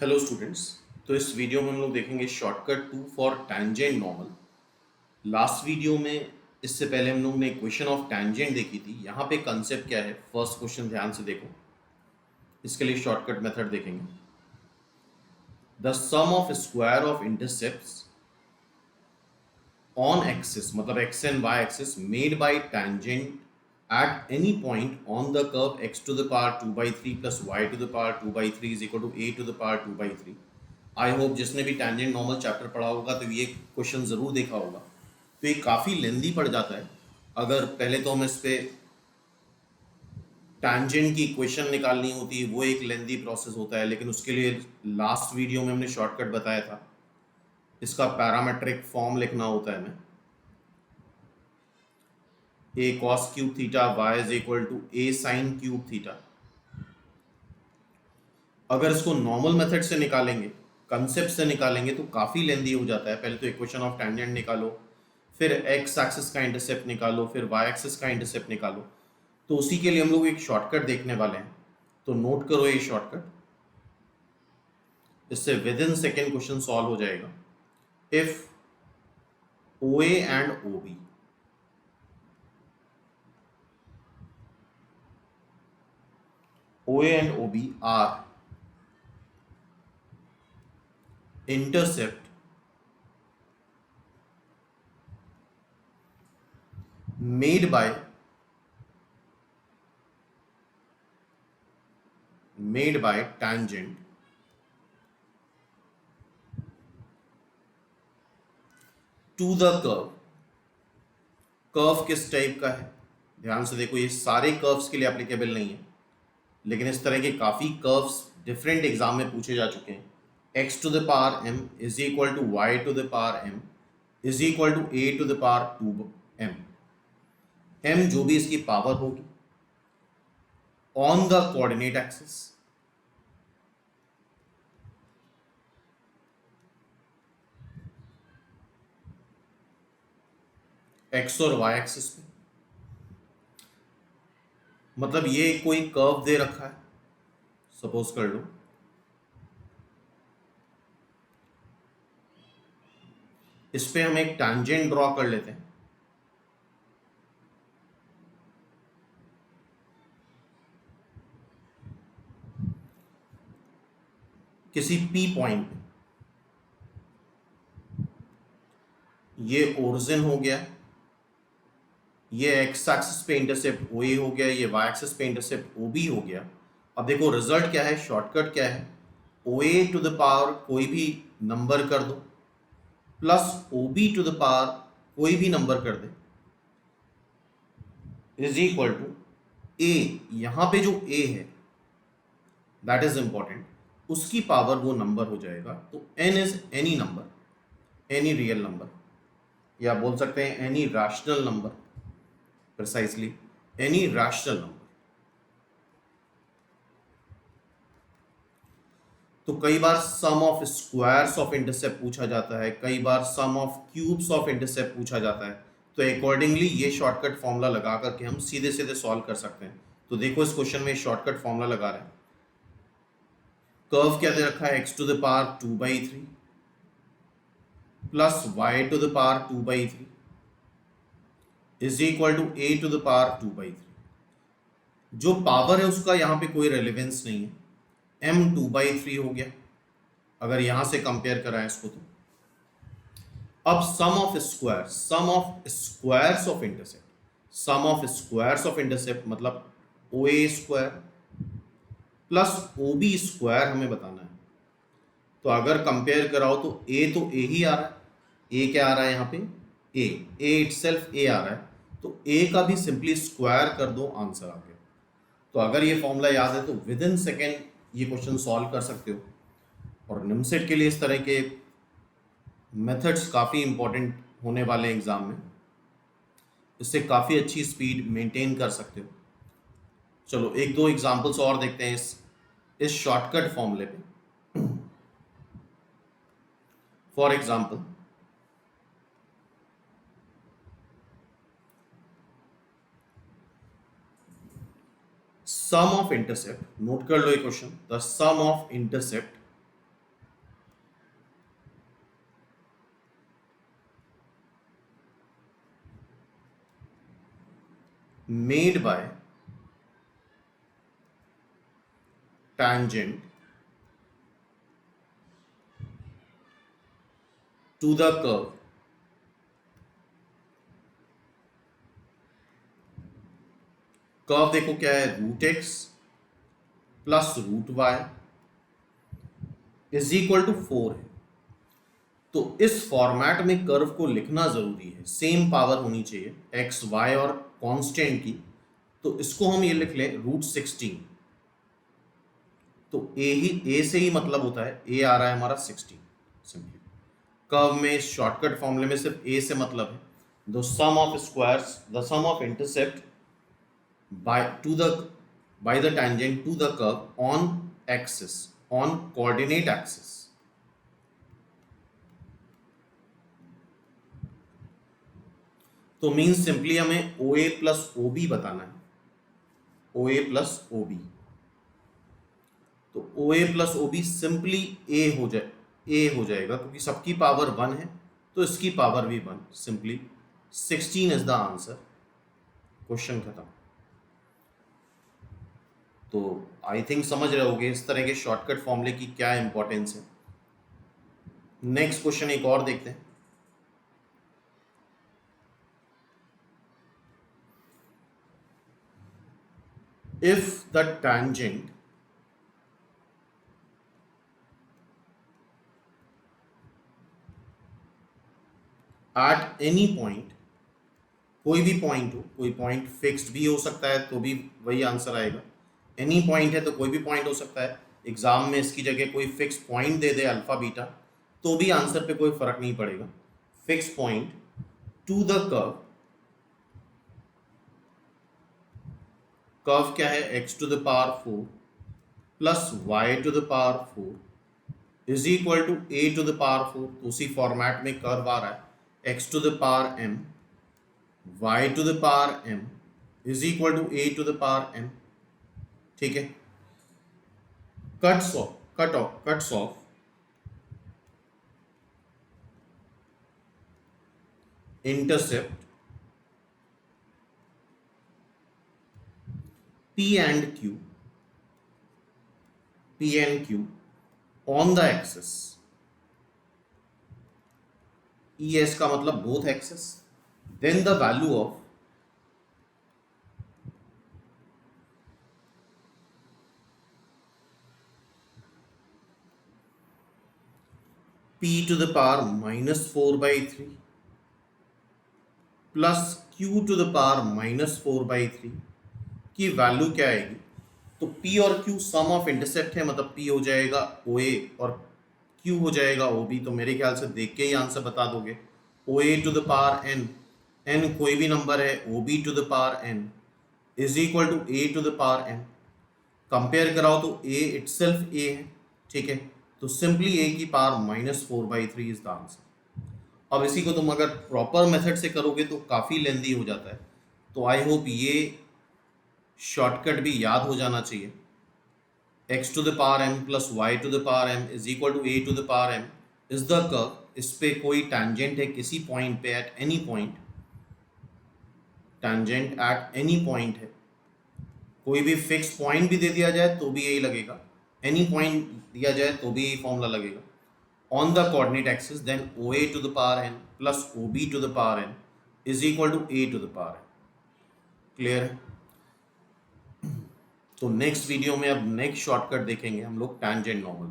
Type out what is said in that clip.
Hello students. तो इस video में हम लोग देखेंगे shortcut two for tangent normal. Last video में इससे पहले हम लोग ने इक्वेशन ऑफ टैंजेंट देखी थी। यहाँ पे कंसेप्ट क्या है, फर्स्ट क्वेश्चन ध्यान से देखो। इसके लिए शॉर्टकट मेथड देखेंगे। The sum of square of intercepts on axis, मतलब X and Y axis, made by tangent at any point on the curve x to the power 2 by 3 plus y to the power 2 by 3 is equal to a to the power 2 by 3। I hope जिसने भी tangent normal chapter पढ़ा होगा तो ये question ज़रूर देखा होगा। तो ये काफ़ी लेंदी पड़ जाता है। अगर पहले तो हम इस पे टैंजेंट की इक्वेशन निकालनी होती है, वो एक लेंदी प्रोसेस होता है, लेकिन उसके लिए लास्ट वीडियो में हमने शॉर्टकट बताया था। इसका पैरामेट्रिक फॉर्म लिखना होता है हमें। A cos cube theta Y is equal to A sine cube theta. अगर इसको नॉर्मल मेथड से निकालेंगे, कंसेप्ट से निकालेंगे, तो काफ़ी लेंदी हो जाता है। पहले तो इक्वेशन ऑफ टैंजेंट निकालो, फिर एक्स एक्सिस का इंटरसेप्ट निकालो, फिर वाई एक्सिस का इंटरसेप्ट निकालो। तो उसी के लिए हम लोग एक शॉर्टकट देखने वाले हैं। तो नोट करो ये शॉर्टकट, इससे within second question solve हो जाएगा। If O A and O B OA and OB are intercept made by tangent to the curve। Curve किस टाइप का है, ध्यान से देखो। ये सारे कर्व्स के लिए एप्लीकेबल नहीं है, लेकिन इस तरह के काफ़ी कर्व्स डिफरेंट एग्जाम में पूछे जा चुके हैं। x to the power m is equal to y to the power m is equal to a to the power 2m। m जो भी इसकी पावर होगी on the coordinate axis, x और y एक्सिस पे। मतलब ये कोई कर्व दे रखा है, सपोज कर लो इस पे हम एक टैंजेंट ड्रॉ कर लेते हैं। किसी P पॉइंट पे, ये ओरिजिन हो गया, ये एक्स एक्सिस पे इंटरसेप्ट ओ ए हो गया, ये वाई एक्सिस पे इंटरसेप्ट ओ बी हो गया। अब देखो रिजल्ट क्या है, शॉर्टकट क्या है, O A to the power कोई भी नंबर कर दो plus O B to the power कोई भी नंबर कर दे इज इक्वल टू ए। यहां पे जो ए है दैट इज इंपॉर्टेंट, उसकी पावर वो नंबर हो जाएगा। तो n is any number, any real number, या बोल सकते हैं any rational number, precisely any rational number. तो कई बार sum of squares of intercept पूछा जाता है, कई बार sum of cubes of intercept पूछा जाता है। तो अकॉर्डिंगली ये शॉर्टकट फॉर्मूला लगा करके हम सीधे सीधे सॉल्व कर सकते हैं। तो देखो इस क्वेश्चन में शॉर्टकट फॉर्मूला लगा रहे हैं। कर्व क्या दे रखा है, x to the power 2/3 plus y to the power 2/3 is equal to a to the power 2/3। जो पावर है उसका यहाँ पे कोई रेलिवेंस नहीं है, m 2/3 हो गया अगर यहां से कंपेयर कराएं इसको। तो अब sum of squares of intercept, sum of squares of intercept मतलब O A square plus O B square हमें बताना है। तो अगर कंपेयर कराओ तो ए ही आ रहा है, ए क्या आ रहा है यहाँ पे, ए इटसेल्फ ए आ रहा है। तो ए का भी सिंपली स्क्वायर कर दो, आंसर आ गया। तो अगर ये फॉर्मूला याद है तो विद इन सेकेंड ये क्वेश्चन सॉल्व कर सकते हो। और निमसेट के लिए इस तरह के मेथड्स काफ़ी इंपॉर्टेंट होने वाले एग्जाम में, इससे काफ़ी अच्छी स्पीड मेंटेन कर सकते हो। चलो एक दो एग्जांपल्स और देखते हैं इस शॉर्टकट फॉर्मूले पे। For example sum of intercept, note कर लो ये question, the sum of intercept made by tangent to the curve curve देखो क्या है, root x plus root y is equal to 4 है। तो इस फॉर्मेट में कर्व को लिखना जरूरी है, सेम पावर होनी चाहिए एक्स वाई और कांस्टेंट की। तो इसको हम ये लिख लें रूट 16। तो ए से ही मतलब होता है, ए आ रहा है हमारा 16 सिंपली। कर्व में शॉर्टकट फॉर्मूले में सिर्फ ए से मतलब है, the sum of squares, the sum of intercept by the tangent to the curve on axis, on coordinate axis। तो मीन्स सिंपली हमें OA प्लस OB बताना है, OA प्लस OB। तो OA plus OB simply A हो जाएगा क्योंकि सबकी power 1 है तो इसकी पावर भी 1, simply 16 is the answer. Question खत्म। तो आई थिंक समझ रहे होगे इस तरह के शॉर्टकट फॉर्मूले की क्या इंपॉर्टेंस है। नेक्स्ट क्वेश्चन एक और देखते हैं। If the tangent at any point, कोई भी पॉइंट हो, कोई पॉइंट फिक्स्ड भी हो सकता है तो भी वही आंसर आएगा। एनी पॉइंट है तो कोई भी पॉइंट हो सकता है। एग्जाम में इसकी जगह कोई फिक्स पॉइंट दे दे अल्फा बीटा तो भी आंसर पे कोई फर्क नहीं पड़ेगा। Fix point to the curve, curve क्या है, x to the power 4 plus y to the power 4 is equal to a to the power 4। तो उसी फॉर्मेट में कर्व आ रहा है, x to the power m y to the power m is equal to a to the power m। ठीक है, cuts off intercept P and Q on the axis, ES का मतलब both axis, then the value of P to the power minus 4 by 3 plus Q to the power minus 4 by 3 की value क्या आएगी। तो P और Q some of intercept है, मतलब P हो जाएगा OA और Q हो जाएगा OB। तो मेरे ख्याल से देख के ही आंसर बता दोगे। OA to the power n कोई भी नंबर है, OB to the power n is equal to A to the power n। Compare कराओ तो A इटसेल्फ A है, ठीक है। तो सिंपली A की power minus 4/3 is the answer. अब इसी को तुम अगर प्रॉपर मेथड से करोगे तो काफ़ी लेंदी हो जाता है। तो आई होप ये शॉर्टकट भी याद हो जाना चाहिए। x to the power m plus y to the power m is equal to a to the power m is the curve. इस पे कोई टैंजेंट है किसी पॉइंट पे, at any point, tangent at any point है। कोई भी fix point भी दे दिया जाए तो भी यही लगेगा, एनी पॉइंट दिया जाए तो भी यही फॉर्मूला लगेगा। On the coordinate axis then OA to the power n plus OB to the power n is equal to A to the power n। Clear है? तो नेक्स्ट वीडियो में अब नेक्स्ट शॉर्टकट देखेंगे हम लोग टैंजेंट नॉर्मल।